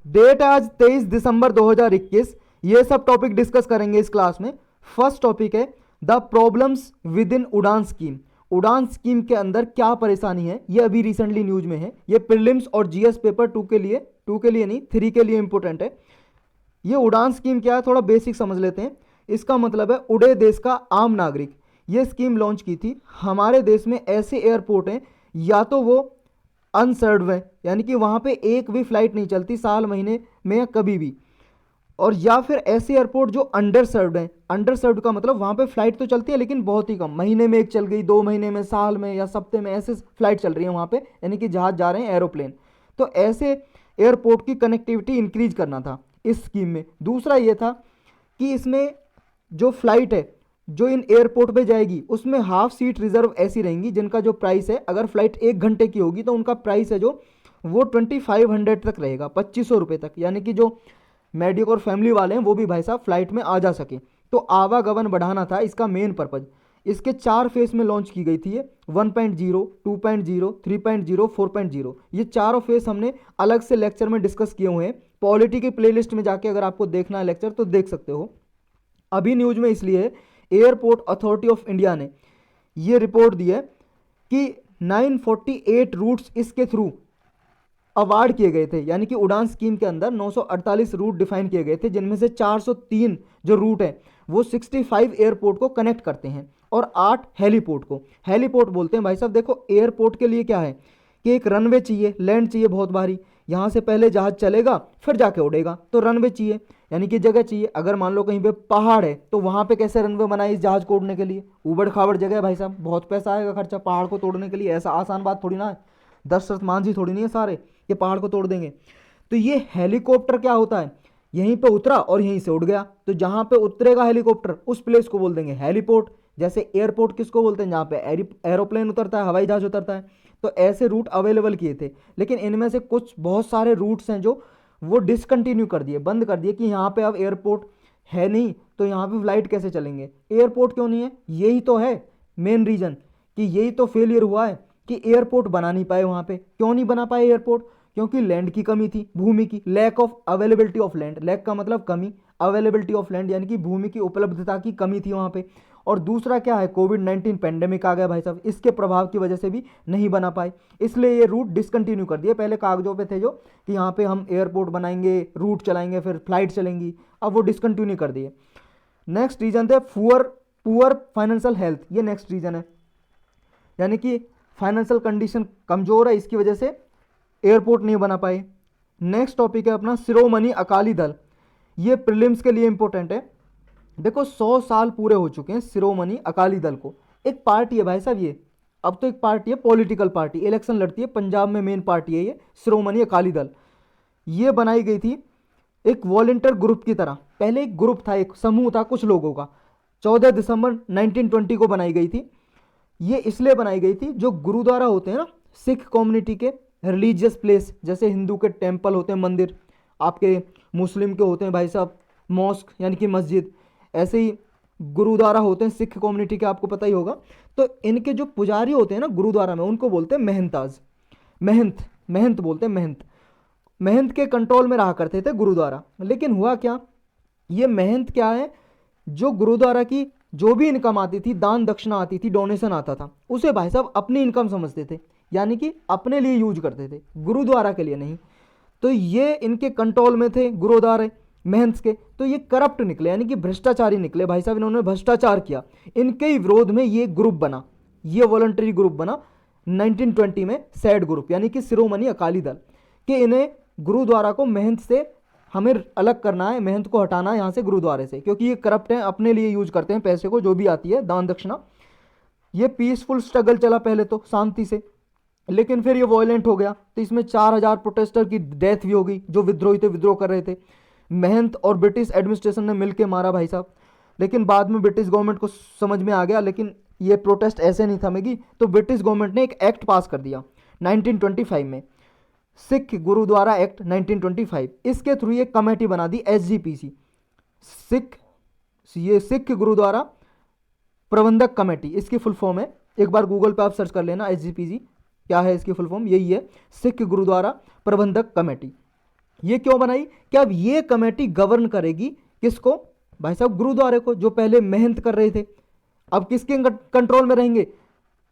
Date आज 23 दिसंबर 2021। ये सब टॉपिक डिस्कस करेंगे इस क्लास में। फर्स्ट टॉपिक है द प्रॉब्लम्स विद इन उड़ान स्कीम। उड़ान स्कीम के अंदर क्या परेशानी है, ये अभी रिसेंटली न्यूज में है। ये प्रीलिम्स और जीएस पेपर टू के लिए नहीं, 3 के लिए इंपॉर्टेंट है। ये उड़ान स्कीम क्या है, थोड़ा बेसिक समझ लेते हैं। इसका मतलब है उड़े देश का आम नागरिक। ये स्कीम लॉन्च की थी। हमारे देश में ऐसे एयरपोर्ट हैं या तो वो अनसर्व्ड है, यानी कि वहाँ पे एक भी फ्लाइट नहीं चलती साल महीने में या कभी भी, और या फिर ऐसे एयरपोर्ट जो अंडर सर्व्ड हैं। अंडर सर्व्ड का मतलब वहाँ पे फ्लाइट तो चलती है लेकिन बहुत ही कम, महीने में एक चल गई, 2 महीने में, साल में या सप्ते में, ऐसे फ्लाइट चल रही है वहाँ पे, यानी कि जहाज जा रहे हैं, एरोप्लेन। तो ऐसे एयरपोर्ट की कनेक्टिविटी इंक्रीज करना था इस स्कीम में। दूसरा ये था कि इसमें जो फ्लाइट है जो इन एयरपोर्ट पे जाएगी उसमें हाफ सीट रिजर्व ऐसी रहेंगी जिनका जो प्राइस है, अगर फ्लाइट 1 घंटे की होगी तो उनका प्राइस है जो वो 2500 तक रहेगा, 2500 रुपये तक, यानी कि जो मेडिक और फैमिली वाले हैं वो भी भाई साहब फ्लाइट में आ जा सके। तो आवागमन बढ़ाना था इसका मेन पर्पज। इसके 4 फेस में लॉन्च की गई थी ये, 1.0, 2.0, 3.0, 4.0। ये चारों फेस हमने अलग से लेक्चर में डिस्कस किए हुए हैं। पॉलिटी की प्लेलिस्ट में जाके अगर आपको देखना है लेक्चर तो देख सकते हो। अभी न्यूज में इसलिए है, एयरपोर्ट अथॉरिटी ऑफ इंडिया ने ये रिपोर्ट दी है कि 948 रूट्स इसके थ्रू अवार्ड किए गए थे, यानी कि उड़ान स्कीम के अंदर 948 रूट डिफाइन किए गए थे, जिनमें से 403 जो रूट है वो 65 एयरपोर्ट को कनेक्ट करते हैं और 8 हेलीपोर्ट को। हेलीपोर्ट बोलते हैं भाई साहब, देखो एयरपोर्ट के लिए क्या है कि एक रनवे चाहिए, लैंड चाहिए बहुत भारी, यहाँ से पहले जहाज चलेगा फिर जाके उड़ेगा, तो रनवे चाहिए, यानी कि जगह चाहिए। अगर मान लो कहीं पे पहाड़ है तो वहाँ पे कैसे रनवे बनाए इस जहाज को उड़ने के लिए, उबड़ खाबड़ जगह है भाई साहब, बहुत पैसा आएगा खर्चा पहाड़ को तोड़ने के लिए, ऐसा आसान बात थोड़ी ना है। दशरथ मांझी थोड़ी नहीं है सारे ये पहाड़ को तोड़ देंगे। तो ये हेलीकॉप्टर क्या होता है, यहीं पे उतरा और यहीं से उड़ गया, तो जहां पे उतरेगा हेलीकॉप्टर उस प्लेस को बोल देंगे हेलीपोर्ट। जैसे एयरपोर्ट किसको बोलते हैं, जहां पे एरोप्लेन उतरता है, हवाई जहाज उतरता है। तो ऐसे रूट अवेलेबल किए थे, लेकिन इनमें से कुछ बहुत सारे रूट्स हैं जो वो डिसकंटिन्यू कर दिए, बंद कर दिए कि यहाँ पे अब एयरपोर्ट है नहीं तो यहाँ पे फ्लाइट कैसे चलेंगे। एयरपोर्ट क्यों नहीं है, यही तो है मेन रीजन, कि यही तो फेलियर हुआ है कि एयरपोर्ट बना नहीं पाए वहाँ पे। क्यों नहीं बना पाए एयरपोर्ट, क्योंकि लैंड की कमी थी, भूमि की, lack of availability of land. Lack का मतलब कमी, अवेलेबिलिटी ऑफ लैंड यानी कि भूमि की उपलब्धता की कमी थी वहाँ पे। और दूसरा क्या है, कोविड-19 पेंडेमिक आ गया भाई साहब, इसके प्रभाव की वजह से भी नहीं बना पाए, इसलिए ये रूट डिसकंटिन्यू कर दिए। पहले कागजों पे थे जो कि यहाँ पे हम एयरपोर्ट बनाएंगे, रूट चलाएंगे, फिर फ्लाइट चलेंगी, अब वो डिसकंटिन्यू कर दिए। नेक्स्ट रीजन थे पुअर पुअर फाइनेंशियल हेल्थ, ये नेक्स्ट रीजन है, यानी कि फाइनेंशियल कंडीशन कमजोर है, इसकी वजह से एयरपोर्ट नहीं बना पाए। नेक्स्ट टॉपिक है अपना शिरोमणि अकाली दल। ये प्रीलिम्स के लिए इंपॉर्टेंट है। देखो 100 साल पूरे हो चुके हैं शिरोमणि अकाली दल को। एक पार्टी है भाई साहब ये, अब तो एक पार्टी है, पॉलिटिकल पार्टी, इलेक्शन लड़ती है, पंजाब में मेन पार्टी है ये शिरोमणि अकाली दल। ये बनाई गई थी एक वॉलंटियर ग्रुप की तरह। पहले एक ग्रुप था, एक समूह था कुछ लोगों का। 14 दिसंबर 1920 को बनाई गई थी। ये इसलिए बनाई गई थी, जो गुरुद्वारा होते हैं ना सिख कम्युनिटी के, रिलीजियस प्लेस, जैसे हिंदू के टेम्पल होते हैं, मंदिर, आपके मुस्लिम के होते हैं भाई साहब मॉस्क यानी कि मस्जिद, ऐसे ही गुरुद्वारा होते हैं सिख कम्युनिटी के, आपको पता ही होगा। तो इनके जो पुजारी होते हैं ना गुरुद्वारा में, उनको बोलते हैं महंताज, महंत, महंत बोलते हैं, महंत। महंत के कंट्रोल में रहा करते थे गुरुद्वारा। लेकिन हुआ क्या, ये महंत क्या है, जो गुरुद्वारा की जो भी इनकम आती थी, दान दक्षिणा आती थी, डोनेशन आता था, उसे भाई साहब अपनी इनकम समझते थे, यानी कि अपने लिए यूज करते थे, गुरुद्वारा के लिए नहीं। तो ये इनके कंट्रोल में थे गुरुद्वारे महंत के, तो ये करप्ट निकले, यानी कि भ्रष्टाचारी निकले भाई साहब, इन्होंने भ्रष्टाचार किया। इनके ही विरोध में ये ग्रुप बना, ये वॉलंटरी ग्रुप बना 1920 में, सैड ग्रुप यानी कि शिरोमणि अकाली दल, कि इन्हें गुरुद्वारा को महंत से हमें अलग करना है, महंत को हटाना है यहाँ से गुरुद्वारे से, क्योंकि ये करप्ट हैं, अपने लिए यूज करते हैं पैसे को, जो भी आती है दान दक्षिणा। ये पीसफुल स्ट्रगल चला पहले तो शांति से, लेकिन फिर ये वॉयलेंट हो गया, तो इसमें 4000 प्रोटेस्टर की डेथ भी हो गई, जो विद्रोही थे, विद्रोह कर रहे थे। महंत और ब्रिटिश एडमिनिस्ट्रेशन ने मिलकर मारा भाई साहब, लेकिन बाद में ब्रिटिश गवर्नमेंट को समझ में आ गया, लेकिन ये प्रोटेस्ट ऐसे नहीं थमेगी, तो ब्रिटिश गवर्नमेंट ने एक एक्ट पास कर दिया 1925 में, सिख गुरुद्वारा एक्ट 1925। इसके थ्रू ये कमेटी बना दी एसजीपीसी, सिख, ये सिख गुरुद्वारा प्रबंधक कमेटी इसकी फुल फॉर्म है। एक बार गूगल पे आप सर्च कर लेना एसजीपीसी क्या है, इसकी फुल फॉर्म यही है, सिख गुरुद्वारा प्रबंधक कमेटी। ये क्यों बनाई कि अब ये कमेटी गवर्न करेगी किसको, भाई साहब गुरुद्वारे को, जो पहले मेहनत कर रहे थे, अब किसके कंट्रोल में रहेंगे,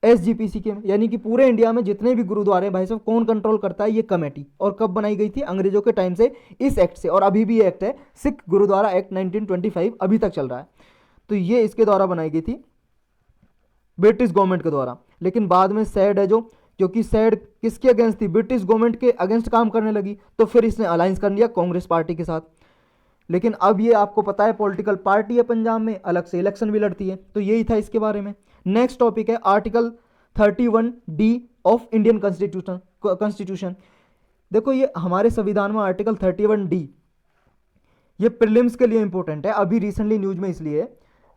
एसजीपीसी के, यानी कि पूरे इंडिया में जितने भी गुरुद्वारे हैं भाई साहब कौन कंट्रोल करता है, ये कमेटी। और कब बनाई गई थी, अंग्रेजों के टाइम से इस एक्ट से, और अभी भी ये एक्ट है, सिख गुरुद्वारा एक्ट 1925 अभी तक चल रहा है। तो ये इसके द्वारा बनाई गई थी, ब्रिटिश गवर्नमेंट के द्वारा। लेकिन बाद में सैड है जो, क्योंकि सैड किसके अगेंस्ट थी, ब्रिटिश गवर्नमेंट के अगेंस्ट काम करने लगी, तो फिर इसने अलायंस कर लिया कांग्रेस पार्टी के साथ। लेकिन अब ये आपको पता है पॉलिटिकल पार्टी है पंजाब में, अलग से इलेक्शन भी लड़ती है। तो यही था इसके बारे में। नेक्स्ट टॉपिक है article 31D of Indian constitution. देखो ये हमारे संविधान में आर्टिकल 31D, ये प्रीलिम्स के लिए इंपॉर्टेंट है, अभी रिसेंटली न्यूज में इसलिए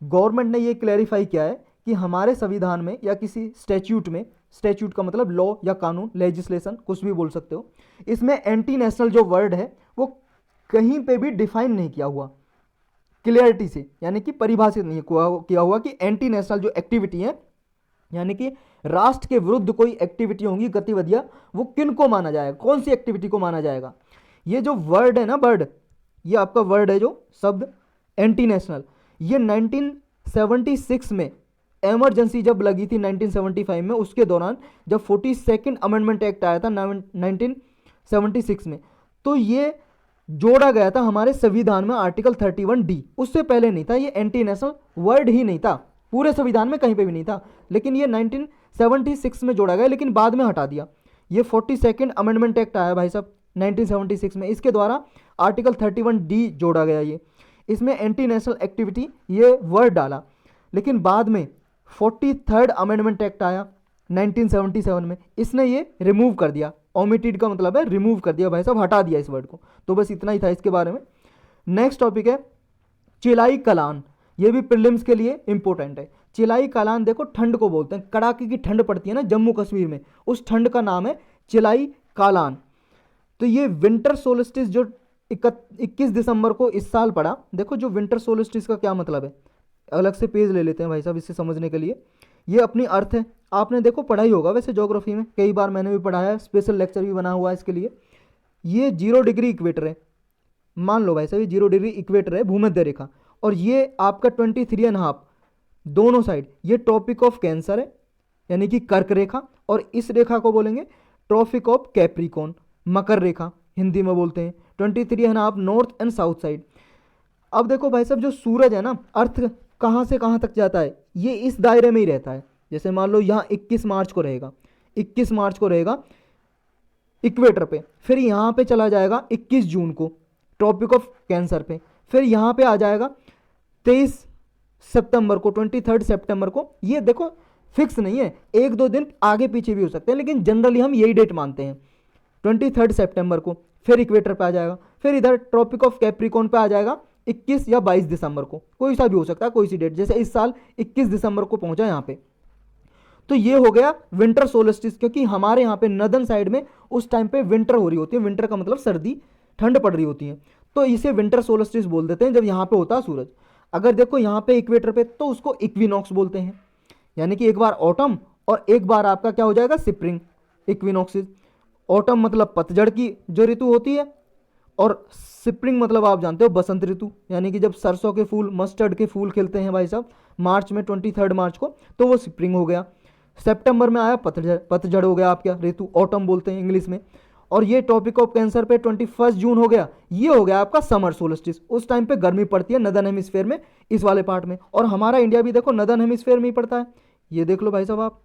गवर्नमेंट ने ये क्लैरिफाई किया है कि हमारे संविधान में या किसी स्टैच्यूट में, स्टैच्यूट का मतलब लॉ या कानून, लेजिस्लेशन कुछ भी बोल सकते हो, इसमें एंटी नेशनल जो वर्ड है वो कहीं पे भी डिफाइन नहीं किया हुआ क्लियरिटी से, यानी कि परिभाषित नहीं किया हुआ कि एंटी नेशनल जो एक्टिविटी है, यानी कि राष्ट्र के विरुद्ध कोई एक्टिविटी होंगी, गतिविधियां, वो किन को माना जाएगा, कौन सी एक्टिविटी को माना जाएगा। ये जो वर्ड है ना, वर्ड, ये आपका वर्ड है जो शब्द एंटी नेशनल, ये 1976 में इमरजेंसी जब लगी थी 1975 में, उसके दौरान जब 42nd अमेंडमेंट एक्ट आया था 1976 में, तो ये जोड़ा गया था हमारे संविधान में आर्टिकल 31D। उससे पहले नहीं था, ये एंटी नेशनल वर्ड ही नहीं था, पूरे संविधान में कहीं पे भी नहीं था, लेकिन ये 1976 में जोड़ा गया, लेकिन बाद में हटा दिया। ये 42nd अमेंडमेंट एक्ट आया भाई साहब 1976 में, इसके द्वारा आर्टिकल 31D जोड़ा गया। ये इसमें एंटी नेशनल एक्टिविटी ये वर्ड डाला, लेकिन बाद में 43rd अमेंडमेंट एक्ट आया 1977 में, इसने ये रिमूव कर दिया। ओमिटेड का मतलब है रिमूव कर दिया भाई साहब, हटा दिया इस वर्ड को। तो बस इतना ही था इसके बारे में। नेक्स्ट टॉपिक है चिलाई कलान, ये भी प्रीलिम्स के लिए इंपॉर्टेंट है। चिलाई कलान देखो ठंड को बोलते हैं, कड़ाके की ठंड पड़ती है ना जम्मू कश्मीर में, उस ठंड का नाम है चिलाई कालान। तो ये विंटर सोलिस्टिस जो 21 दिसंबर को इस साल पड़ा, देखो जो विंटर सोलिस्टिस का क्या मतलब है, अलग से पेज ले लेते हैं भाई साहब इससे समझने के लिए। ये अपनी अर्थ है, आपने देखो पढ़ा ही होगा वैसे ज्योग्राफी में, कई बार मैंने भी पढ़ाया है, स्पेशल लेक्चर भी बना हुआ है इसके लिए। ये 0 डिग्री इक्वेटर है, मान लो भाई साहब ये 0 डिग्री इक्वेटर है, भूमध्य रेखा, और ये आपका 23.5 दोनों साइड, ये ट्रॉपिक ऑफ कैंसर है, यानी कि कर्क रेखा, और इस रेखा को बोलेंगे ट्रॉपिक ऑफ कैप्रिकॉन, मकर रेखा हिंदी में बोलते हैं। 23.5 नॉर्थ एंड साउथ साइड। अब देखो भाई साहब जो सूरज है ना, अर्थ कहाँ से कहाँ तक जाता है, ये इस दायरे में ही रहता है। जैसे मान लो यहाँ 21 मार्च को रहेगा, 21 मार्च को रहेगा इक्वेटर पे, फिर यहाँ पे चला जाएगा 21 जून को ट्रॉपिक ऑफ कैंसर पे, फिर यहाँ पे आ जाएगा 23 सितंबर को, 23 सितंबर को। ये देखो फिक्स नहीं है, 1-2 दिन आगे पीछे भी हो सकते हैं, लेकिन जनरली हम यही डेट मानते हैं 23 सितंबर को। फिर इक्वेटर पे आ जाएगा, फिर इधर ट्रॉपिक ऑफ कैप्रिकॉन पे आ जाएगा 21 या 22 दिसंबर को, कोई सा भी हो सकता है, कोई सी डेट, जैसे इस साल 21 दिसंबर को पहुंचा यहाँ पे। तो ये हो गया विंटर सोलिस्टिस, क्योंकि हमारे यहाँ पे नदर्न साइड में उस टाइम पे विंटर हो रही होती है, विंटर का मतलब सर्दी, ठंड पड़ रही होती है, तो इसे विंटर सोलिस्टिस बोल देते हैं जब यहाँ पे होता है सूरज। अगर देखो यहाँ पे इक्वेटर पे, तो उसको इक्विनॉक्स बोलते हैं, यानी कि एक बार ऑटम और एक बार आपका क्या हो जाएगा स्प्रिंग इक्विनॉक्सिस। ऑटम मतलब पतझड़ की जो ऋतु होती है, और स्प्रिंग मतलब आप जानते हो बसंत ऋतु, यानी कि जब सरसों के फूल, मस्टर्ड के फूल खिलते हैं भाई साहब मार्च में, 23 मार्च को, तो वो स्प्रिंग हो गया। सितंबर में आया पतझड़, पतझड़ हो गया आपका ऋतु, ऑटम बोलते हैं इंग्लिश में। और ये ट्रॉपिक ऑफ कैंसर पे 21 जून हो गया, ये हो गया आपका समर सोलिस्टिस। उस टाइम पे गर्मी पड़ती है नदर्न हेमिस्फेयर में, इस वाले पार्ट में, और हमारा इंडिया भी देखो नदर्न हेमिस्फेयर में ही पड़ता है। ये देख लो भाई साहब आप,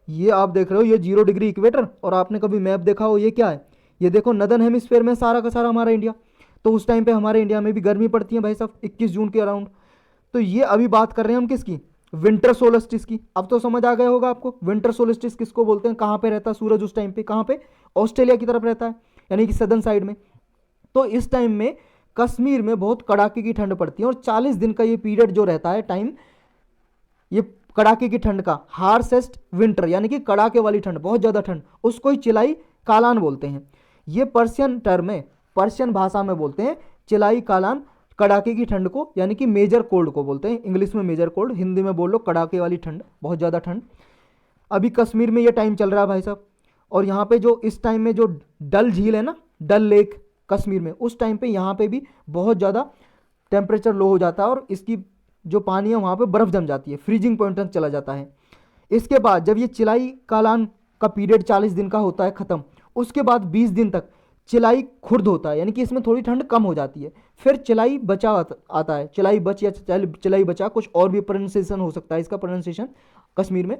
ये आप देख रहे हो, ये 0 डिग्री इक्वेटर, और आपने कभी मैप देखा हो, ये क्या है, ये देखो नदर्न हेमिस्फेयर में सारा का सारा हमारा इंडिया। तो उस टाइम पे हमारे इंडिया में भी गर्मी पड़ती है भाई साहब 21 जून के अराउंड। तो ये अभी बात कर रहे हैं हम किसकी, विंटर सोलिस्टिस की। अब तो समझ आ गया होगा आपको विंटर सोलिस्टिस किसको बोलते हैं, कहाँ पे रहता है सूरज उस टाइम पे, कहाँ पे, ऑस्ट्रेलिया की तरफ रहता है, यानी कि सदर्न साइड में। तो इस टाइम में कश्मीर में बहुत कड़ाके की ठंड पड़ती है, और 40 दिन का ये पीरियड जो रहता है टाइम, ये कड़ाके की ठंड का, हार्शेस्ट विंटर, यानी कि कड़ाके वाली ठंड, बहुत ज़्यादा ठंड, उसको ही चिलाई कालान बोलते हैं। ये पर्शियन टर्म है, पर्शियन भाषा में बोलते हैं चिलाई कालान, कड़ाके की ठंड को, यानी कि मेजर कोल्ड को बोलते हैं, इंग्लिश में मेजर कोल्ड, हिंदी में बोल लो कड़ाके वाली ठंड, बहुत ज़्यादा ठंड। अभी कश्मीर में ये टाइम चल रहा है भाई साहब, और यहाँ पे जो इस टाइम में जो डल झील है ना, डल लेक कश्मीर में, उस टाइम पे यहाँ पे भी बहुत ज़्यादा टेम्परेचर लो हो जाता है और इसकी जो पानी है वहाँ पे बर्फ़ जम जाती है, फ्रीजिंग पॉइंट तक चला जाता है। इसके बाद जब ये चिलाई कालान का पीरियड 40 दिन का होता है ख़त्म, उसके बाद 20 दिन तक चिलाई खुर्द होता है, यानी कि इसमें थोड़ी ठंड कम हो जाती है। फिर चिलाई बचा आता है, चिलाई बच या चिलाई बचा, कुछ और भी प्रोनाउंसिएशन हो सकता है इसका, प्रोनाउंसिएशन कश्मीर में।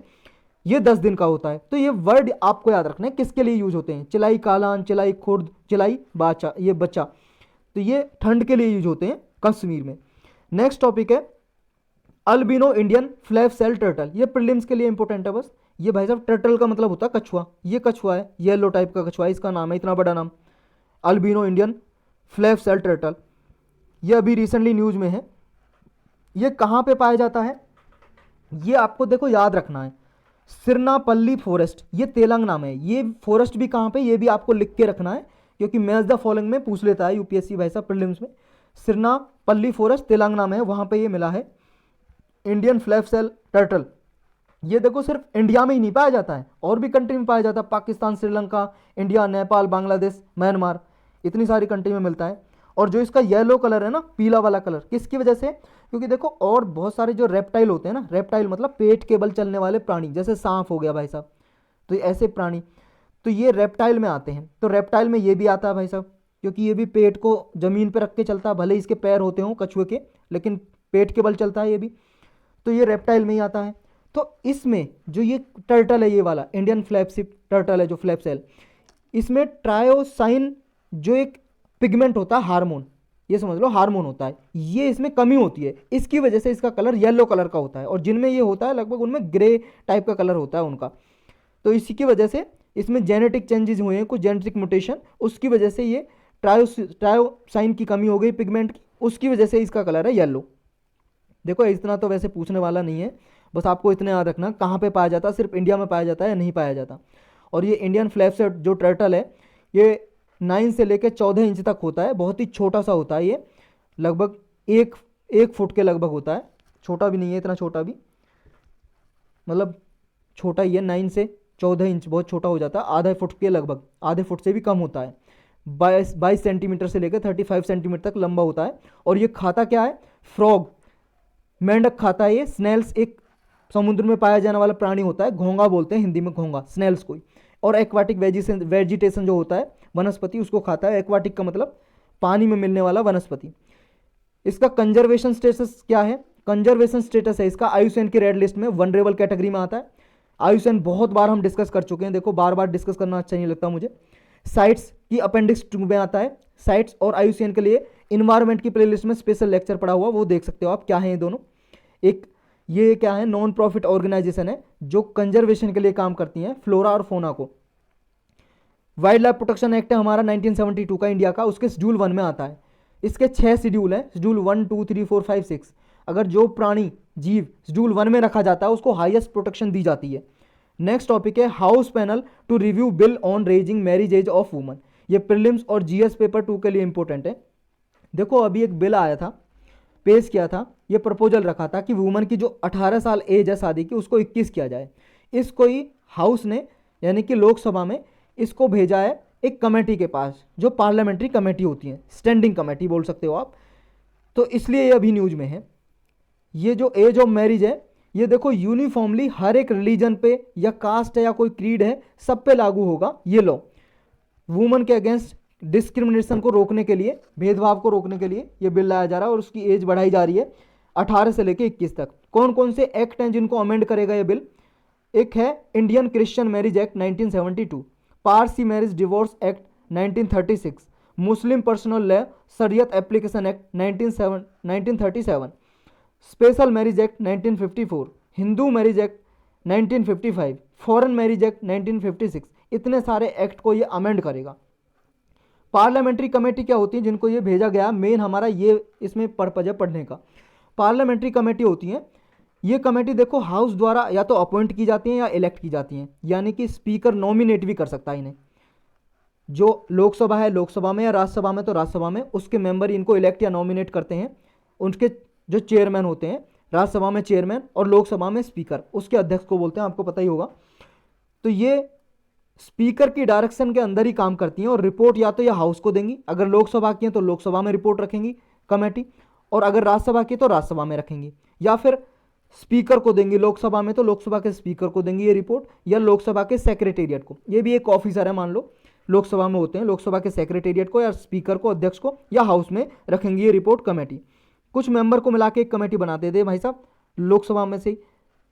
ये 10 दिन का होता है। तो ये वर्ड आपको याद रखना है किसके लिए यूज होते हैं, चिलाई कालान, चिलाई खुर्द, चिलाई बाचा, ये बच्चा, तो ये ठंड के लिए यूज होते हैं कश्मीर में। नेक्स्ट टॉपिक है albino Indian flap shell turtle. ये प्रीलिम्स के लिए इंपॉर्टेंट है बस। ये भाई साहब टर्टल का मतलब होता है कछुआ, ये कछुआ है, येलो टाइप का कछुआ, इसका नाम है, इतना बड़ा नाम, albino Indian flap shell turtle. ये अभी रिसेंटली न्यूज में है। ये कहाँ पे पाया जाता है, ये आपको देखो याद रखना है, सिरनापल्ली फॉरेस्ट, ये तेलंगाना में। ये फॉरेस्ट भी कहाँ पे, ये भी आपको लिख के रखना है, क्योंकि मैच द फॉलोइंग में पूछ लेता है यूपीएससी भाई साहब प्रीलिम्स में। सिरनापल्ली फॉरेस्ट तेलंगाना में है, वहाँ पे ये मिला है इंडियन फ्लैप सेल टर्टल। ये देखो सिर्फ इंडिया में ही नहीं पाया जाता है, और भी कंट्री में पाया जाता है, पाकिस्तान, श्रीलंका, इंडिया, नेपाल, बांग्लादेश, म्यांमार, इतनी सारी कंट्री में मिलता है। और जो इसका येलो कलर है ना, पीला वाला कलर, किसकी वजह से, क्योंकि देखो और बहुत सारे जो रेप्टाइल होते हैं ना, रेप्टाइल मतलब पेट के बल चलने वाले प्राणी, जैसे सांप हो गया भाई साहब, तो ऐसे प्राणी, तो ये रेप्टाइल में आते हैं। तो रेप्टाइल में ये भी आता है भाई साहब, क्योंकि ये भी पेट को ज़मीन पर रख के चलता है, भले इसके पैर होते हों कछुए के, लेकिन पेट के बल चलता है ये भी, तो ये रेप्टाइल में ही आता है। तो इसमें जो ये टर्टल है, ये वाला इंडियन फ्लैपसिप टर्टल है जो फ्लैप सेल, इसमें ट्रायोसाइन जो एक पिगमेंट होता है, हार्मोन, ये समझ लो हार्मोन होता है, ये इसमें कमी होती है, इसकी वजह से इसका कलर येलो कलर का होता है। और जिनमें ये होता है लगभग उनमें ग्रे टाइप का कलर होता है उनका। तो इसी की वजह से इसमें जेनेटिक चेंजेस हुए हैं, कुछ जेनेटिक म्यूटेशन, उसकी वजह से ये ट्रायोसाइन की कमी हो गई पिगमेंट की, उसकी वजह से इसका कलर है येलो। देखो इतना तो वैसे पूछने वाला नहीं है, बस आपको इतना याद रखना कहाँ पे पाया जाता है, सिर्फ इंडिया में पाया जाता है या नहीं पाया जाता। और ये इंडियन फ्लैप सेल जो टर्टल है, ये 9 से लेकर 14 इंच तक होता है, बहुत ही छोटा सा होता है ये, लगभग एक फुट के लगभग होता है, छोटा भी नहीं है इतना छोटा भी, मतलब छोटा ही है, 9 से 14 इंच, बहुत छोटा हो जाता है, आधा फुट के लगभग, आधे फुट से भी कम होता है, 22 सेंटीमीटर से लेकर 35 सेंटीमीटर तक लंबा होता है। और ये खाता क्या है, फ्रॉग, मेंढक खाता है ये, स्नेल्स एक समुद्र में पाया जाने वाला प्राणी होता है, घोंगा बोलते हैं हिंदी में, घोंगा स्नेल्स को। और एक्वाटिक वेजिटेशन जो होता है वनस्पति, उसको खाता है। एक्वाटिक का मतलब पानी में मिलने वाला वनस्पति। इसका कंजर्वेशन स्टेटस क्या है, कंजर्वेशन स्टेटस है इसका आयुसीएन की रेड लिस्ट में वनरेबल कैटेगरी में आता है। आयुसीएन बहुत बार हम डिस्कस कर चुके हैं, देखो बार बार डिस्कस करना अच्छा नहीं लगता मुझे। साइट्स की अपेंडिक्स 2 में आता है, साइट्स और आयुसीएन के लिए इन्वायरमेंट की प्लेलिस्ट में स्पेशल लेक्चर पड़ा हुआ, वो देख सकते हो आप, क्या है ये दोनों। एक ये क्या है, नॉन प्रॉफिट ऑर्गेनाइजेशन है जो कंजर्वेशन के लिए काम करती हैं फ्लोरा और फोना को। वाइल्ड लाइफ प्रोटेक्शन एक्ट है हमारा 1972 का इंडिया का, उसके शेड्यूल 1 में आता है। इसके 6 शेड्यूल हैं, शेड्यूल 1, 2, 3, 4, 5, 6। अगर जो प्राणी जीव शेड्यूल 1 में रखा जाता है उसको हाईएस्ट प्रोटेक्शन दी जाती है। नेक्स्ट टॉपिक है house panel to review bill on raising marriage age of women. ये प्रीलिम्स और जीएस पेपर 2 के लिए इंपॉर्टेंट है। देखो अभी एक बिल आया था, पेश किया था, ये प्रपोजल रखा था कि वुमन की जो 18 साल एज है शादी की उसको 21 किया जाए। इसको ही हाउस ने यानी कि लोकसभा में इसको भेजा है एक कमेटी के पास, जो पार्लियामेंट्री कमेटी होती है, स्टैंडिंग कमेटी बोल सकते हो आप। तो इसलिए ये अभी न्यूज में है। ये जो एज ऑफ मैरिज है ये देखो यूनिफॉर्मली हर एक रिलीजन पे या कास्ट है या कोई क्रीड है सब पे लागू होगा ये लॉ। वुमन के अगेंस्ट डिस्क्रिमिनेशन को रोकने के लिए, भेदभाव को रोकने के लिए ये बिल लाया जा रहा है और उसकी एज बढ़ाई जा रही है 18 से लेकर 21 तक। कौन कौन से एक्ट हैं जिनको अमेंड करेगा ये बिल, एक है Indian Christian marriage act 1972, Parsi marriage divorce act 1936, मुस्लिम पर्सनल लॉ शरीयत application act 1937, special marriage act 1954, Hindu marriage act 1955, foreign marriage act 1956। इतने सारे एक्ट को ये अमेंड करेगा। पार्लियामेंट्री कमेटी क्या होती है जिनको ये भेजा गया, मेन हमारा ये इसमें पर्पज है पढ़ने का। पार्लियामेंट्री कमेटी होती है, ये कमेटी देखो हाउस द्वारा या तो अपॉइंट की जाती हैं या इलेक्ट की जाती हैं, यानी कि स्पीकर नॉमिनेट भी कर सकता है इन्हें। जो लोकसभा है लोकसभा में, या राज्यसभा में तो राज्यसभा में, उसके मेंबर इनको इलेक्ट या नॉमिनेट करते हैं। उनके जो चेयरमैन होते हैं, राज्यसभा में चेयरमैन और लोकसभा में स्पीकर, उसके अध्यक्ष को बोलते हैं, आपको पता ही होगा। तो ये स्पीकर की डायरेक्शन के अंदर ही काम करती हैं और रिपोर्ट या तो ये हाउस को देंगी, अगर लोकसभा की है तो लोकसभा में रिपोर्ट रखेंगी कमेटी, और अगर राज्यसभा की तो राज्यसभा में रखेंगी, या फिर स्पीकर को देंगी लोकसभा में तो लोकसभा के स्पीकर को देंगी ये रिपोर्ट, या लोकसभा के सेक्रेटेरिएट को, ये भी एक ऑफिसर है मान लो लोकसभा में होते हैं, लोकसभा के सेक्रेटेरिएट को या स्पीकर को, अध्यक्ष को, या हाउस में रखेंगी ये रिपोर्ट कमेटी। कुछ मेंबर को मिला के एक कमेटी बना देते हैं भाई साहब, लोकसभा में से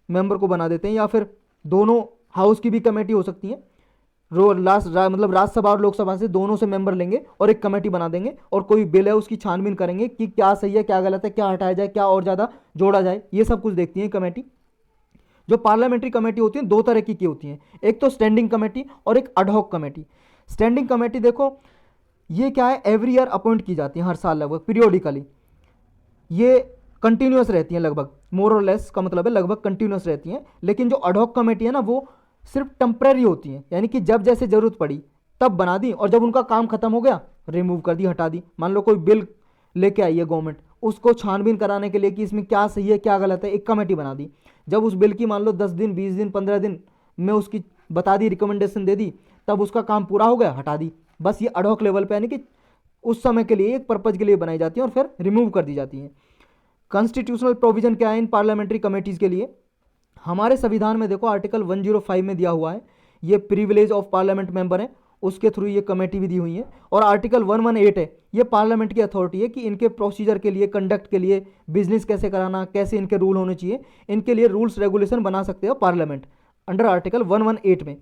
मेंबर को बना देते हैं, या फिर दोनों हाउस की भी कमेटी हो सकती है, मतलब राज्यसभा और लोकसभा से दोनों से मेंबर लेंगे और एक कमेटी बना देंगे, और कोई बिल है उसकी छानबीन करेंगे कि क्या सही है क्या गलत है, क्या हटाया जाए क्या और ज़्यादा जोड़ा जाए, ये सब कुछ देखती है कमेटी। जो पार्लियामेंट्री कमेटी होती है दो तरह की होती हैं, एक तो स्टैंडिंग कमेटी और एक अडहॉक कमेटी। स्टैंडिंग कमेटी देखो ये क्या है, एवरी ईयर अपॉइंट की जाती है, हर साल लगभग पीरियोडिकली, ये कंटिन्यूस रहती हैं लगभग, मोर और लेस का मतलब है लगभग कंटिन्यूस रहती हैं। लेकिन जो अडहॉक कमेटी है ना वो सिर्फ टेम्परेरी होती हैं, यानी कि जब जैसे ज़रूरत पड़ी तब बना दी और जब उनका काम खत्म हो गया रिमूव कर दी, हटा दी। मान लो कोई बिल लेके आई है गवर्नमेंट, उसको छानबीन कराने के लिए कि इसमें क्या सही है क्या गलत है, एक कमेटी बना दी। जब उस बिल की मान लो 10 दिन 20 दिन 15 दिन में उसकी बता दी, रिकमेंडेशन दे दी, तब उसका काम पूरा हो गया हटा दी। बस ये अडहॉक लेवल पे, यानी कि उस समय के लिए एक पर्पज़ के लिए बनाई जाती है और फिर रिमूव कर दी जाती हैं। कॉन्स्टिट्यूशनल प्रोविजन क्या है इन पार्लियामेंट्री कमेटीज़ के लिए, हमारे संविधान में देखो आर्टिकल 105 में दिया हुआ है, ये प्रिविलेज ऑफ पार्लियामेंट मेंबर है, उसके थ्रू ये कमेटी भी दी हुई है। और आर्टिकल 118 है, ये पार्लियामेंट की अथॉरिटी है कि इनके प्रोसीजर के लिए, कंडक्ट के लिए, बिजनेस कैसे कराना, कैसे इनके रूल होने चाहिए, इनके लिए रूल्स रेगुलेशन बना सकते हो पार्लियामेंट अंडर आर्टिकल 118 में।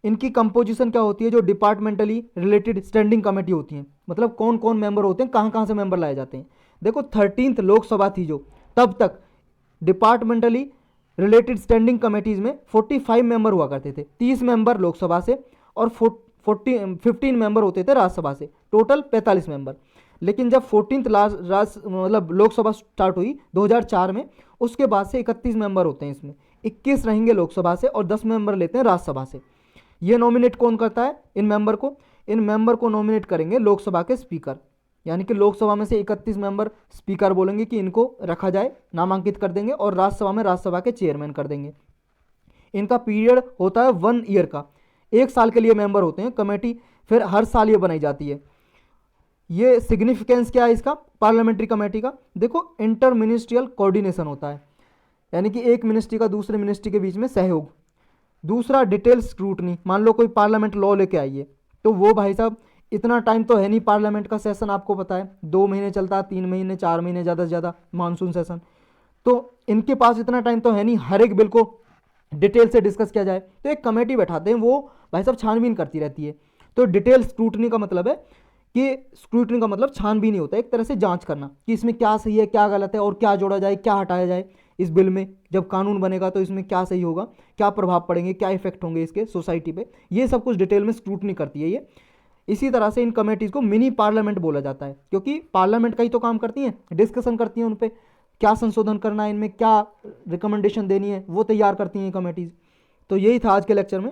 इनकी कंपोजिशन क्या होती है, जो डिपार्टमेंटली रिलेटेड स्टैंडिंग कमेटी होती हैं, मतलब कौन कौन मेंबर होते हैं, कहाँ कहाँ से मेंबर लाए जाते हैं। देखो 13th लोकसभा थी जो, तब तक डिपार्टमेंटली रिलेटेड स्टैंडिंग कमेटीज़ में 45 मेंबर हुआ करते थे, 30 मेंबर लोकसभा से और 15 मेंबर होते थे राज्यसभा से, टोटल 45 मेंबर। लेकिन जब 14th मतलब लोकसभा स्टार्ट हुई 2004 में, उसके बाद से 31 मेंबर होते हैं इसमें, 21 रहेंगे लोकसभा से और 10 मेंबर लेते हैं राज्यसभा से। ये नॉमिनेट कौन करता है इन मेंबर को, इन मेंबर को नॉमिनेट करेंगे लोकसभा के स्पीकर, यानी कि लोकसभा में से 31 मेंबर स्पीकर बोलेंगे कि इनको रखा जाए, नामांकित कर देंगे, और राज्यसभा में राज्यसभा के चेयरमैन कर देंगे। इनका पीरियड होता है 1 ईयर का, 1 साल के लिए मेंबर होते हैं कमेटी, फिर हर साल ये बनाई जाती है। ये सिग्निफिकेंस क्या है इसका पार्लियामेंट्री कमेटी का, देखो इंटर मिनिस्ट्रियल कोऑर्डिनेशन होता है, यानी कि एक मिनिस्ट्री का दूसरे मिनिस्ट्री के बीच में सहयोग। दूसरा डिटेल स्क्रूटनी, मान लो कोई पार्लियामेंट लॉ लेके आई है, तो वो भाई साहब इतना टाइम तो है नहीं, पार्लियामेंट का सेशन आपको पता है 2 महीने चलता है, 3 महीने 4 महीने ज़्यादा से ज़्यादा मानसून सेशन, तो इनके पास इतना टाइम तो है नहीं हर एक बिल को डिटेल से डिस्कस किया जाए। तो एक कमेटी बैठाते हैं, वो भाई साहब छानबीन करती रहती है। तो डिटेल स्क्रूटनी का मतलब है कि स्क्रूटनी का मतलब छानबीन ही होता है, एक तरह से जांच करना कि इसमें क्या सही है क्या गलत है और क्या जोड़ा जाए क्या हटाया जाए। इस बिल में जब कानून बनेगा तो इसमें क्या सही होगा, क्या प्रभाव पड़ेंगे, क्या इफेक्ट होंगे इसके सोसाइटी पे, ये सब कुछ डिटेल में स्क्रूटनी करती है ये। इसी तरह से इन कमेटीज़ को मिनी पार्लियामेंट बोला जाता है, क्योंकि पार्लियामेंट का ही तो काम करती हैं, डिस्कशन करती हैं उन पर क्या संशोधन करना है, इनमें क्या रिकमेंडेशन देनी है, वो तैयार करती हैं कमेटीज़। तो यही था आज के लेक्चर में।